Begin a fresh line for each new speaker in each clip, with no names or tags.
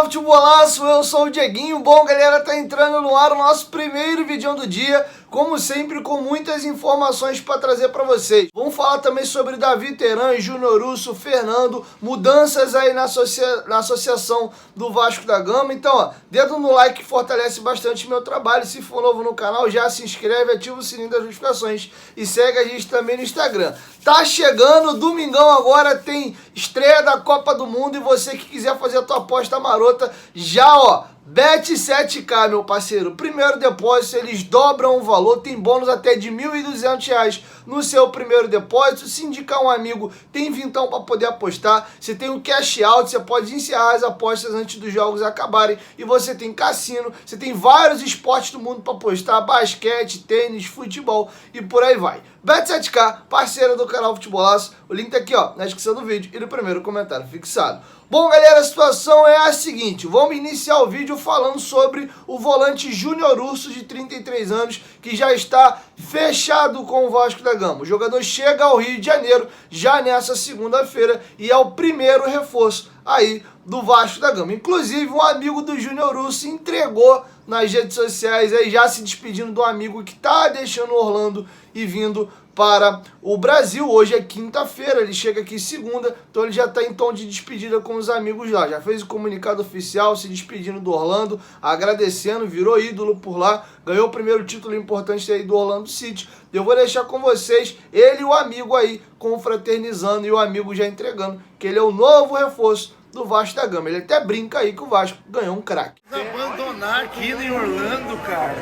Futebolaço, eu sou o Dieguinho. Bom, galera, tá entrando no ar o nosso primeiro vídeo do dia, como sempre, com muitas informações para trazer para vocês. Vamos falar também sobre Davi Teran, Júnior Urso, Fernando, mudanças aí na associação do Vasco da Gama. Então, ó, dedo no like que fortalece bastante meu trabalho. Se for novo no canal, já se inscreve, ativa o sininho das notificações e segue a gente também no Instagram. Tá chegando, domingão agora tem estreia da Copa do Mundo e você que quiser fazer a tua aposta marota, já ó, Bet7k, meu parceiro. Primeiro depósito, eles dobram o valor, tem bônus até de R$ 1.200 no seu primeiro depósito. Se indicar um amigo, tem vintão para poder apostar. Você tem o cash out, você pode encerrar as apostas antes dos jogos acabarem. E você tem cassino, você tem vários esportes do mundo para apostar, basquete, tênis, futebol e por aí vai. Bet7k, parceira do canal Futebolaço. O link tá aqui ó, na descrição do vídeo e no primeiro comentário fixado. Bom, galera, a situação é a seguinte. Vamos iniciar o vídeo falando sobre o volante Júnior Urso, de 33 anos, que já está fechado com o Vasco da Gama. O jogador chega ao Rio de Janeiro já nessa segunda-feira e é o primeiro reforço aí do Vasco da Gama. Inclusive, um amigo do Júnior Urso entregou nas redes sociais aí, já se despedindo do amigo que tá deixando Orlando e vindo para o Brasil. Hoje é quinta-feira, ele chega aqui segunda, então ele já está em tom de despedida com os amigos lá. Já fez o comunicado oficial, se despedindo do Orlando, agradecendo, virou ídolo por lá, ganhou o primeiro título importante aí do Orlando City. Eu vou deixar com vocês ele e o amigo aí confraternizando e o amigo já entregando que ele é o novo reforço do Vasco da Gama. Ele até brinca aí que o Vasco ganhou um craque.
Abandonar aqui em Orlando, cara.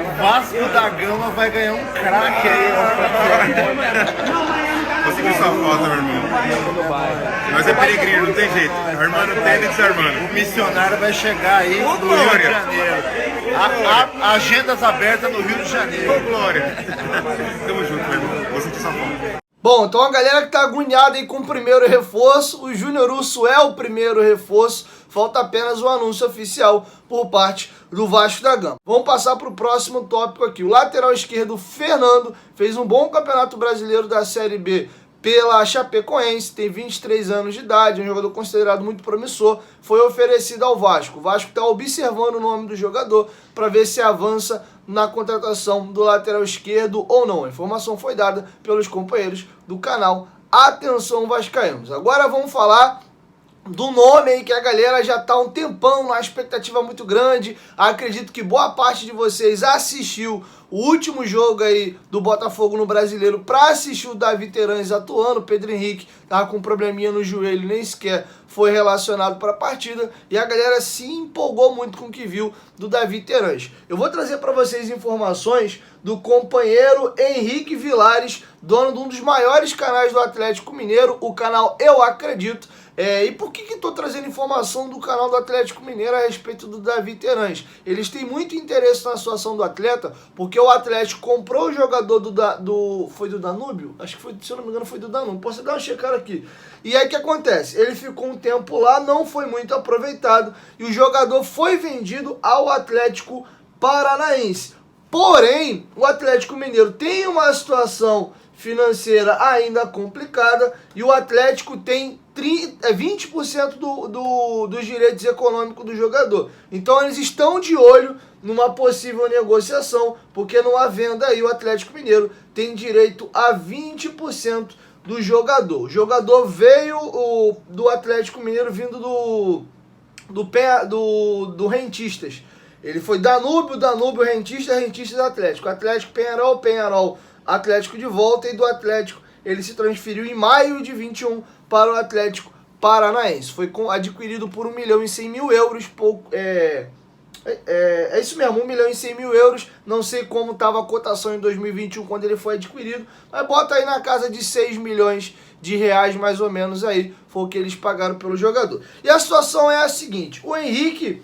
O Vasco da Gama vai ganhar um craque aí.
Consegui sua foto, meu irmão. Nós é peregrino, não tem jeito. Armando Tênis, Armando.
O missionário vai chegar aí no Rio de Janeiro. Agendas abertas no Rio de Janeiro.
Ô, Glória. Tamo junto, meu irmão. Vou sentir sua foto.
Bom, então a galera que tá agoniada aí com o primeiro reforço, o Júnior Urso é o primeiro reforço, falta apenas o anúncio oficial por parte do Vasco da Gama. Vamos passar para o próximo tópico aqui. O lateral esquerdo, Fernando, fez um bom campeonato brasileiro da Série B pela Chapecoense, tem 23 anos de idade, é um jogador considerado muito promissor, foi oferecido ao Vasco. O Vasco está observando o nome do jogador para ver se avança na contratação do lateral esquerdo ou não. A informação foi dada pelos companheiros do canal Atenção Vascaínos. Agora vamos falar do nome aí que a galera já tá há um tempão na expectativa muito grande. Acredito que boa parte de vocês assistiu o último jogo aí do Botafogo no Brasileiro para assistir o Davi Teran atuando. O Pedro Henrique tava com um probleminha no joelho, nem sequer foi relacionado para a partida, e a galera se empolgou muito com o que viu do Davi Teran. Eu vou trazer para vocês informações do companheiro Henrique Vilares, dono de um dos maiores canais do Atlético Mineiro, o canal Eu Acredito. E por que estou trazendo informação do canal do Atlético Mineiro a respeito do Davi Teran? Eles têm muito interesse na situação do atleta, porque o Atlético comprou o jogador foi do Danúbio? Acho que foi, se eu não me engano, foi do Danúbio. Posso dar uma checada aqui. E aí o que acontece? Ele ficou um tempo lá, não foi muito aproveitado, e o jogador foi vendido ao Atlético Paranaense. Porém, o Atlético Mineiro tem uma situação financeira ainda complicada e o Atlético tem 20% dos direitos econômicos do jogador. Então eles estão de olho numa possível negociação, porque numa venda aí o Atlético Mineiro tem direito a 20% do jogador. O jogador veio do Atlético Mineiro vindo do Rentistas. Ele foi Danúbio, Rentistas, Atlético. Atlético, Penharol, Atlético de volta, e do Atlético ele se transferiu em maio de 21 para o Atlético Paranaense. Foi adquirido por 1.100.000 euros. É isso mesmo, 1.100.000 euros. Não sei como estava a cotação em 2021 quando ele foi adquirido, mas bota aí na casa de 6 milhões de reais mais ou menos aí. Foi o que eles pagaram pelo jogador. E a situação é a seguinte: o Henrique,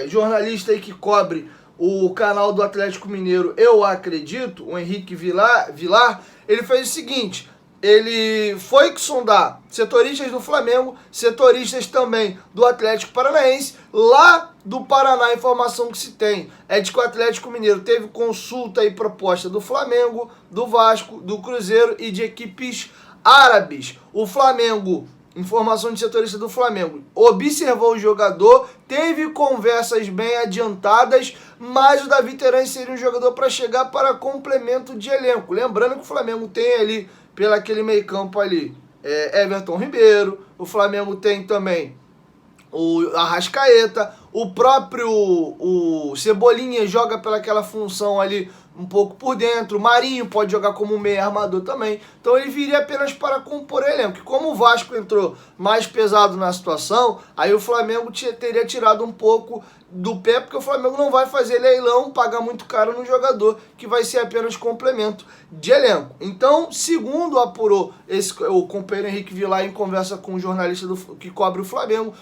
jornalista aí que cobre o canal do Atlético Mineiro Eu Acredito, o Henrique Vilar, ele fez o seguinte: ele foi sondar setoristas do Flamengo, setoristas também do Atlético Paranaense. Lá do Paraná, a informação que se tem é de que o Atlético Mineiro teve consulta e proposta do Flamengo, do Vasco, do Cruzeiro e de equipes árabes. O Flamengo informação de setorista do Flamengo, observou o jogador, teve conversas bem adiantadas, mas o David Terans seria um jogador para chegar para complemento de elenco. Lembrando que o Flamengo tem ali, pelo aquele meio campo ali, Everton Ribeiro, o Flamengo tem também o Arrascaeta, o próprio o Cebolinha joga pelaquela função ali um pouco por dentro, o Marinho pode jogar como um meio armador também, então ele viria apenas para compor elenco. E como o Vasco entrou mais pesado na situação, aí o Flamengo teria tirado um pouco do pé, porque o Flamengo não vai fazer leilão, pagar muito caro no jogador, que vai ser apenas complemento de elenco. Então, segundo apurou o companheiro Henrique Vilar em conversa com o jornalista que cobre o Flamengo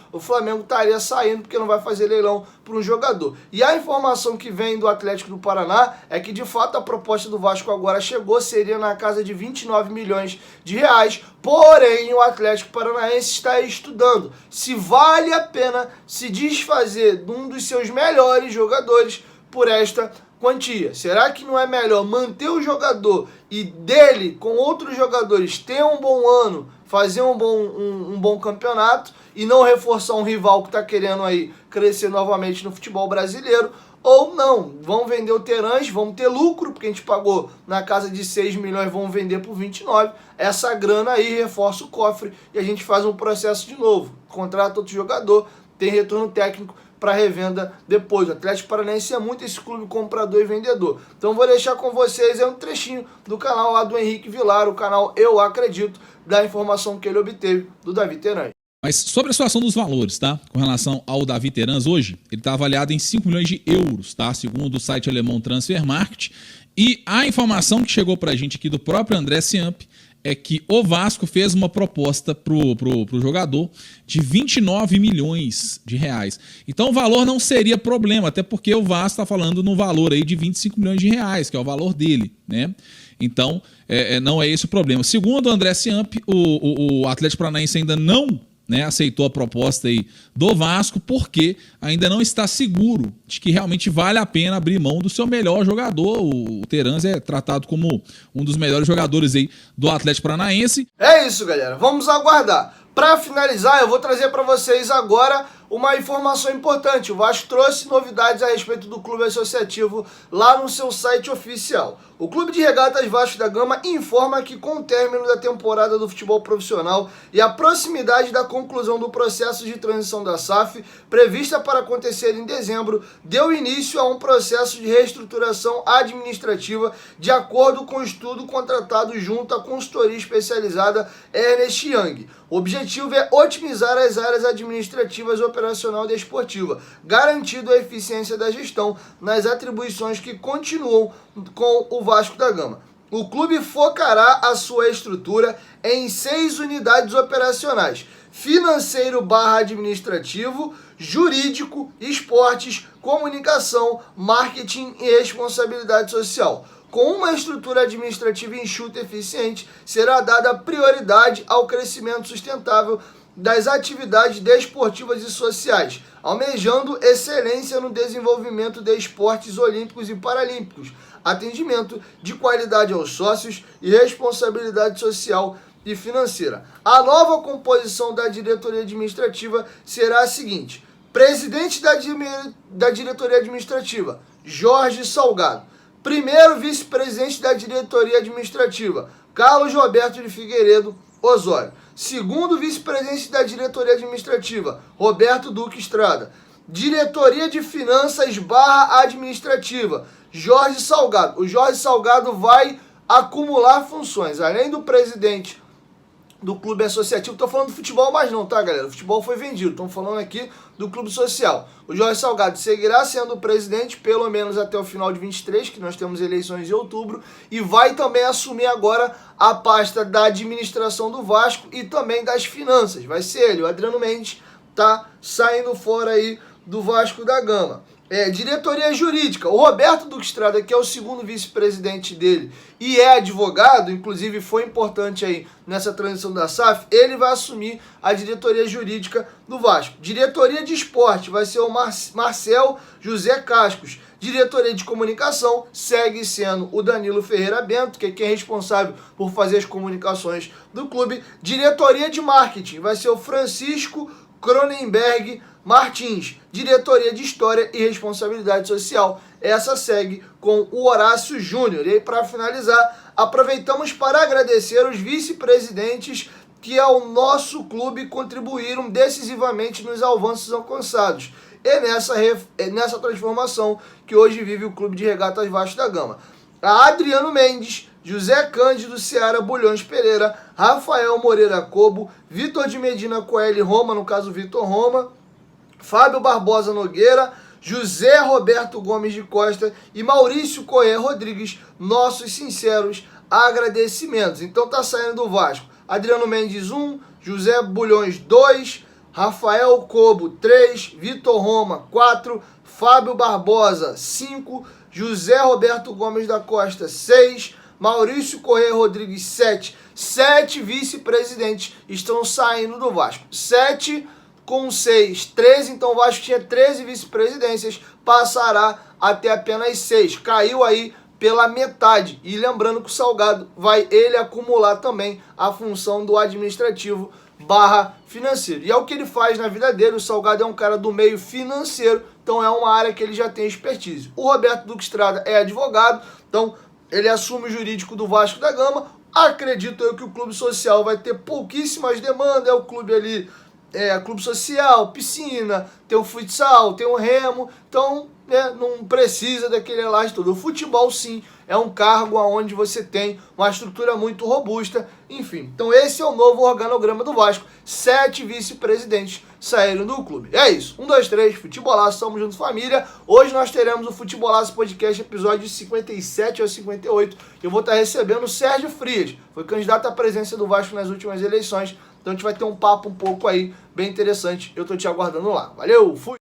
estaria saindo porque não vai fazer leilão para um jogador. E a informação que vem do Atlético do Paraná é que, de fato, a proposta do Vasco agora chegou, seria na casa de 29 milhões de reais, porém o Atlético Paranaense está estudando se vale a pena se desfazer de um dos seus melhores jogadores por esta quantia. Será que não é melhor manter o jogador e dele com outros jogadores ter um bom ano, fazer um bom campeonato e não reforçar um rival que está querendo aí crescer novamente no futebol brasileiro? Ou não, vão vender o Terans, vamos ter lucro, porque a gente pagou na casa de 6 milhões, vamos vender por 29. Essa grana aí reforça o cofre e a gente faz um processo de novo. Contrata outro jogador, tem retorno técnico para revenda depois. O Atlético Paranaense é muito esse clube comprador e vendedor. Então vou deixar com vocês um trechinho do canal lá do Henrique Vilar, o canal Eu Acredito, da informação que ele obteve do David Terans.
Mas sobre a situação dos valores, tá? Com relação ao David Terans hoje, ele está avaliado em 5 milhões de euros, tá? Segundo o site alemão Transfermarkt. E a informação que chegou pra gente aqui do próprio André Ciamp é que o Vasco fez uma proposta pro jogador de 29 milhões de reais. Então o valor não seria problema, até porque o Vasco está falando no valor aí de 25 milhões de reais, que é o valor dele, né? Então não é esse o problema. Segundo o André Ciamp, o Atlético Paranaense ainda não, né, aceitou a proposta aí do Vasco porque ainda não está seguro de que realmente vale a pena abrir mão do seu melhor jogador. O Terans é tratado como um dos melhores jogadores aí do Atlético Paranaense.
É isso, galera. Vamos aguardar. Para finalizar, eu vou trazer para vocês agora uma informação importante. O Vasco trouxe novidades a respeito do clube associativo lá no seu site oficial. O Clube de Regatas Vasco da Gama informa que, com o término da temporada do futebol profissional e a proximidade da conclusão do processo de transição da SAF, prevista para acontecer em dezembro, deu início a um processo de reestruturação administrativa de acordo com o estudo contratado junto à consultoria especializada Ernst Young. O objetivo é otimizar as áreas administrativas, operacional e desportiva, garantindo a eficiência da gestão nas atribuições que continuam com o Vasco da Gama. O clube focará a sua estrutura em 6 unidades operacionais: financeiro/administrativo, jurídico, esportes, comunicação, marketing e responsabilidade social. Com uma estrutura administrativa enxuta e eficiente, será dada prioridade ao crescimento sustentável das atividades desportivas e sociais, almejando excelência no desenvolvimento de esportes olímpicos e paralímpicos, atendimento de qualidade aos sócios e responsabilidade social e financeira. A nova composição da diretoria administrativa será a seguinte: presidente da diretoria administrativa, Jorge Salgado. Primeiro vice-presidente da diretoria administrativa, Carlos Roberto de Figueiredo Osório. Segundo vice-presidente da diretoria administrativa, Roberto Duque Estrada. Diretoria de Finanças/administrativa, Jorge Salgado. O Jorge Salgado vai acumular funções, além do presidente do clube associativo. Estou falando do futebol, mas não, tá, galera? O futebol foi vendido. Estamos falando aqui do clube social. O Jorge Salgado seguirá sendo o presidente, pelo menos até o final de 23, que nós temos eleições em outubro, e vai também assumir agora a pasta da administração do Vasco e também das finanças. Vai ser ele, o Adriano Mendes, tá saindo fora aí do Vasco da Gama. Diretoria jurídica. O Roberto Duque Estrada, que é o segundo vice-presidente dele e é advogado, inclusive foi importante aí nessa transição da SAF, ele vai assumir a diretoria jurídica do Vasco. Diretoria de esporte vai ser o Marcel José Cascos. Diretoria de comunicação segue sendo o Danilo Ferreira Bento, que é quem é responsável por fazer as comunicações do clube. Diretoria de marketing vai ser o Francisco Cronenberg Martins. Diretoria de História e Responsabilidade Social, essa segue com o Horácio Júnior. E aí, para finalizar, aproveitamos para agradecer os vice-presidentes que ao nosso clube contribuíram decisivamente nos avanços alcançados e nessa transformação que hoje vive o Clube de Regatas Vasco da Gama. A Adriano Mendes, José Cândido Seara Bulhões Pereira, Rafael Moreira Cobo, Vitor de Medina Coelho Roma, no caso Vitor Roma, Fábio Barbosa Nogueira, José Roberto Gomes de Costa e Maurício Corrêa Rodrigues, nossos sinceros agradecimentos. Então tá saindo do Vasco Adriano Mendes 1, José Bulhões 2, Rafael Cobo 3, Vitor Roma 4, Fábio Barbosa 5, José Roberto Gomes da Costa 6, Maurício Corrêa Rodrigues 7. 7 vice-presidentes estão saindo do Vasco. 7 com 6, 13, então o Vasco tinha 13 vice-presidências, passará até apenas 6. Caiu aí pela metade. E lembrando que o Salgado vai ele acumular também a função do administrativo / financeiro. E é o que ele faz na vida dele. O Salgado é um cara do meio financeiro, então é uma área que ele já tem expertise. O Roberto Duque Estrada é advogado, então ele assume o jurídico do Vasco da Gama. Acredito eu que o clube social vai ter pouquíssimas demandas, é o clube ali, clube social, piscina, tem o futsal, tem o remo, então não precisa daquele elástico todo. O futebol sim é um cargo onde você tem uma estrutura muito robusta, enfim. Então esse é o novo organograma do Vasco. 7 vice-presidentes saíram do clube. É isso. 1, 2, 3, Futebolaço, tamo junto, família. Hoje nós teremos o Futebolaço Podcast, episódio 57 ou 58. Eu vou estar recebendo o Sérgio Frias, foi candidato à presidência do Vasco nas últimas eleições. Então a gente vai ter um papo um pouco aí bem interessante. Eu tô te aguardando lá. Valeu, fui!